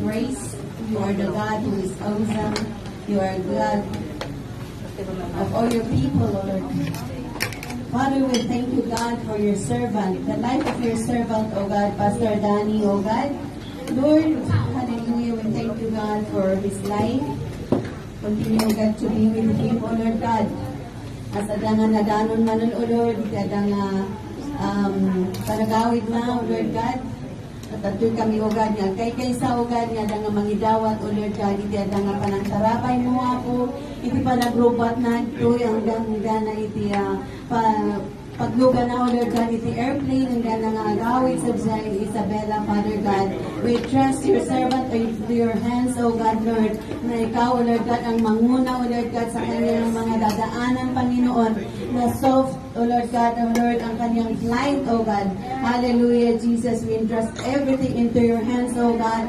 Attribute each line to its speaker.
Speaker 1: praise. You are the God who is awesome. You are God of all your people, O Lord. Father, we thank you, God, for your servant, the life of your servant, O God, Pastor Danny, O God. Lord, hallelujah, we thank you, God, for his life. Continue, God, to be with him, O Lord God. As adangan na danon manon, O Lord, adang panagawid na, O Lord God. At ato'y kami, O God, nga kay kaysa, O God, nga adang mangidawat, O Lord God, iti adang panangtarapay mo ako, iti panagrubat na ito, ang gana iti pagluga na, O Lord God, iti airplane, ang gana nga agawid sa Isabela, Father God. We trust your servant to your hands, O God, Lord, na ikaw, O Lord God, ang manguna, O Lord God, sa kanyang mga dadaanan, Panginoon, na soft, O Lord God, O Lord, ang kanyang flight, O God. Hallelujah, Jesus, we entrust everything into your hands, O God.